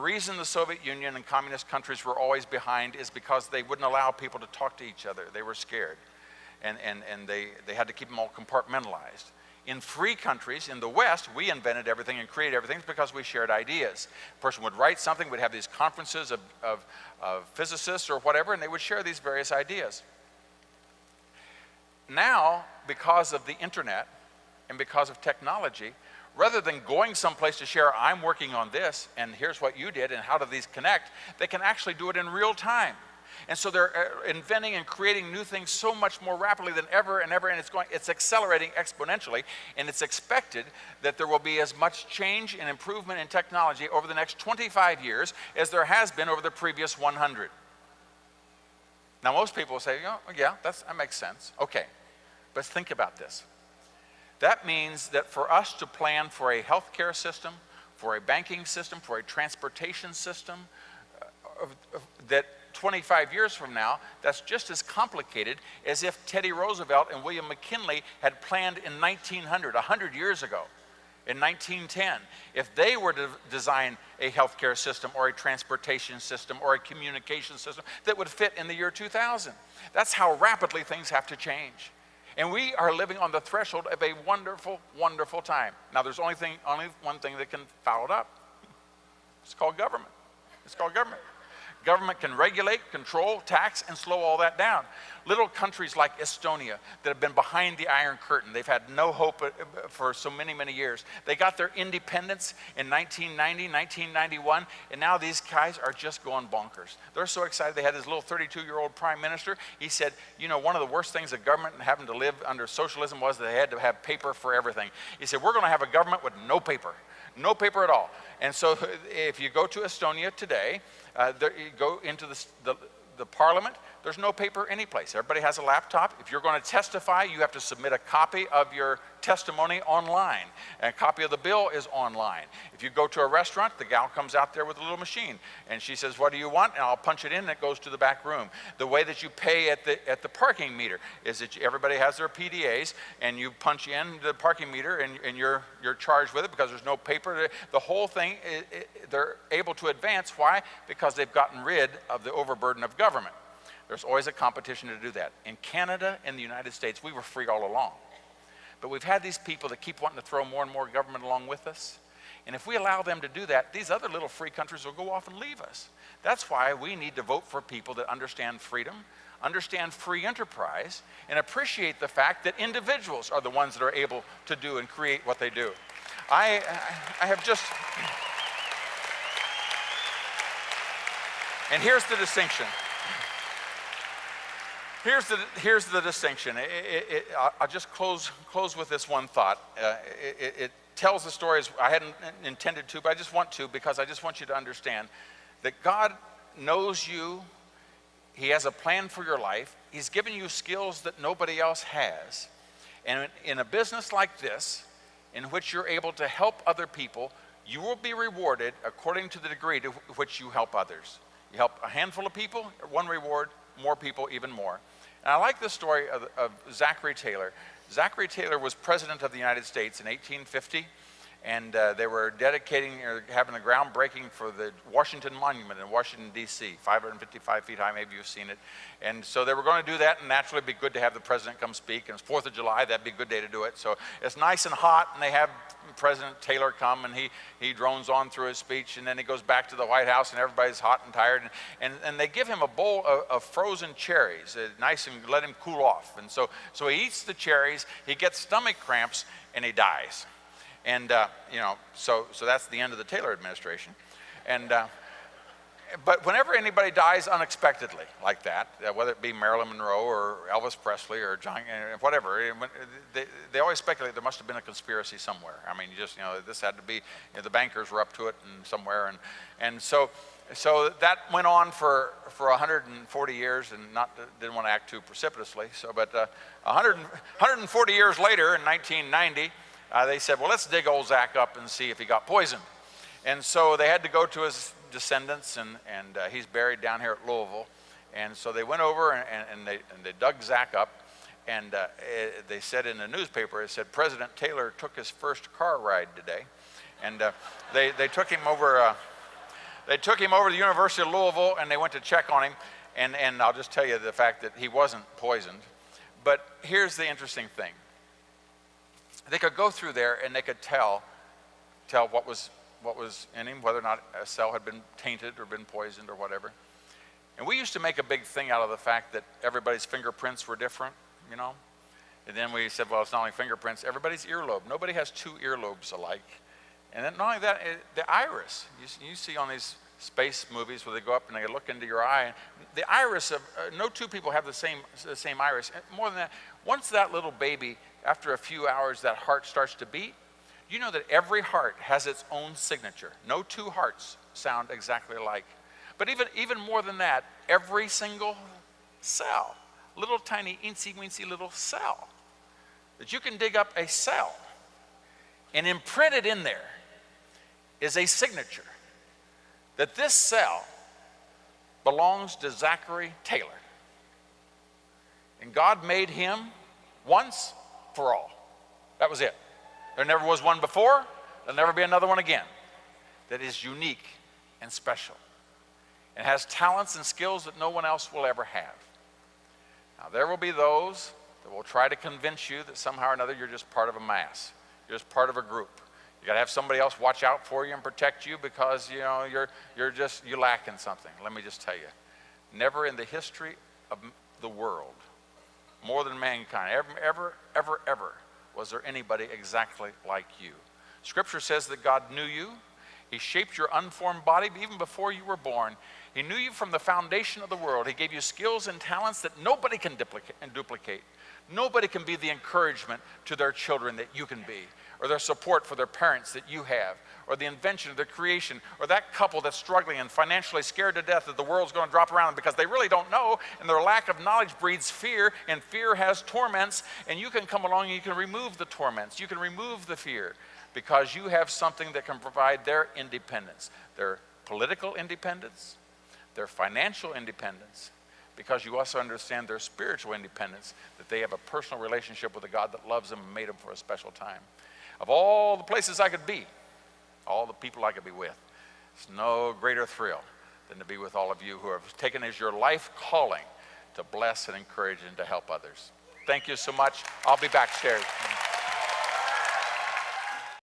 reason the Soviet Union and communist countries were always behind is because they wouldn't allow people to talk to each other. They were scared. And they had to keep them all compartmentalized. In free countries, in the West, we invented everything and created everything because we shared ideas. A person would write something, we'd have these conferences of physicists or whatever, and they would share these various ideas. Now, because of the internet and because of technology, rather than going someplace to share, I'm working on this, and here's what you did, and how do these connect, they can actually do it in real time. And so they're inventing and creating new things so much more rapidly than ever and ever, and it's accelerating exponentially, and it's expected that there will be as much change and improvement in technology over the next 25 years as there has been over the previous 100. Now, most people will say, oh, yeah, that makes sense. Okay, but think about this. That means that for us to plan for a healthcare system, for a banking system, for a transportation system, that 25 years from now, that's just as complicated as if Teddy Roosevelt and William McKinley had planned in 1900, 100 years ago, in 1910. If they were to design a healthcare system or a transportation system or a communication system that would fit in the year 2000. That's how rapidly things have to change. And we are living on the threshold of a wonderful, wonderful time. Now, there's only one thing that can foul it up. It's called government. It's called government. Government can regulate, control, tax, and slow all that down. Little countries like Estonia that have been behind the Iron Curtain, they've had no hope for so many, many years. They got their independence in 1990, 1991, and now these guys are just going bonkers. They're so excited. They had this little 32-year-old prime minister. He said, you know, one of the worst things of government and having to live under socialism was that they had to have paper for everything. He said, we're going to have a government with no paper. No paper at all. And so if you go to Estonia today, you go into the parliament, there's no paper anyplace. Everybody has a laptop. If you're going to testify, you have to submit a copy of your testimony online. And a copy of the bill is online. If you go to a restaurant, the gal comes out there with a little machine, and she says, what do you want? And I'll punch it in, and it goes to the back room. The way that you pay at the parking meter is that everybody has their PDAs, and you punch in the parking meter, and you're charged with it because there's no paper. The whole thing, they're able to advance. Why? Because they've gotten rid of the overburden of government. There's always a competition to do that. In Canada and the United States, we were free all along. But we've had these people that keep wanting to throw more and more government along with us. And if we allow them to do that, these other little free countries will go off and leave us. That's why we need to vote for people that understand freedom, understand free enterprise, and appreciate the fact that individuals are the ones that are able to do and create what they do. I have just... And here's the distinction. Here's the distinction. I'll just close with this one thought. It tells the stories I hadn't intended to, but I just want to, because I just want you to understand that God knows you. He has a plan for your life. He's given you skills that nobody else has. And in a business like this, in which you're able to help other people, you will be rewarded according to the degree to which you help others. You help a handful of people, one reward, more people, even more. And I like the story of Zachary Taylor. Zachary Taylor was president of the United States in 1850, and they were dedicating or having a groundbreaking for the Washington Monument in Washington, D.C., 555 feet high, maybe you've seen it. And so they were going to do that, and naturally it'd be good to have the president come speak, and it's 4th of July, that'd be a good day to do it. So it's nice and hot, and they have President Taylor come, and he drones on through his speech, and then he goes back to the White House, and everybody's hot and tired, and they give him a bowl of frozen cherries, nice, and let him cool off. And so he eats the cherries, he gets stomach cramps, and he dies. And so that's the end of the Taylor administration. And but whenever anybody dies unexpectedly like that, whether it be Marilyn Monroe or Elvis Presley or John, whatever, they always speculate there must have been a conspiracy somewhere. I mean, this had to be, the bankers were up to it and somewhere, and so that went on for 140 years, and didn't want to act too precipitously. But 140 years later, in 1990, they said, well, let's dig old Zach up and see if he got poisoned. And so they had to go to his descendants, and he's buried down here at Louisville. And so they went over and they dug Zach up, and they said in the newspaper, it said, President Taylor took his first car ride today. And they took him over They took him over to the University of Louisville and they went to check on him. And I'll just tell you the fact that he wasn't poisoned. But here's the interesting thing. They could go through there and they could tell what was in him, whether or not a cell had been tainted or been poisoned or whatever. And we used to make a big thing out of the fact that everybody's fingerprints were different, you know. And then we said, well, it's not only fingerprints, everybody's earlobe. Nobody has two earlobes alike. And then not only that, the iris. You see on these space movies where they go up and they look into your eye. And the iris of, no two people have the same iris. And more than that, once that little baby, after a few hours, that heart starts to beat, you know that every heart has its own signature. No two hearts sound exactly alike. But even more than that, every single cell, little tiny eensy-weensy little cell, that you can dig up a cell and imprinted in there is a signature that this cell belongs to Zachary Taylor. And God made him once for all. That was it. There never was one before. There'll never be another one again that is unique and special and has talents and skills that no one else will ever have. Now, there will be those that will try to convince you that somehow or another you're just part of a mass. You're just part of a group. You got to have somebody else watch out for you and protect you because, you know, you're lacking something. Let me just tell you, never in the history of the world, more than mankind, ever was there anybody exactly like you. Scripture says that God knew you. He shaped your unformed body even before you were born. He knew you from the foundation of the world. He gave you skills and talents that nobody can duplicate. Nobody can be the encouragement to their children that you can be, or their support for their parents that you have, or the invention of the creation, or that couple that's struggling and financially scared to death that the world's going to drop around them because they really don't know, and their lack of knowledge breeds fear, and fear has torments, and you can come along and you can remove the torments. You can remove the fear because you have something that can provide their independence, their political independence, their financial independence, because you also understand their spiritual independence, that they have a personal relationship with a God that loves them and made them for a special time. Of all the places I could be, all the people I could be with, it's no greater thrill than to be with all of you who have taken as your life calling to bless and encourage and to help others. Thank you so much. I'll be backstairs.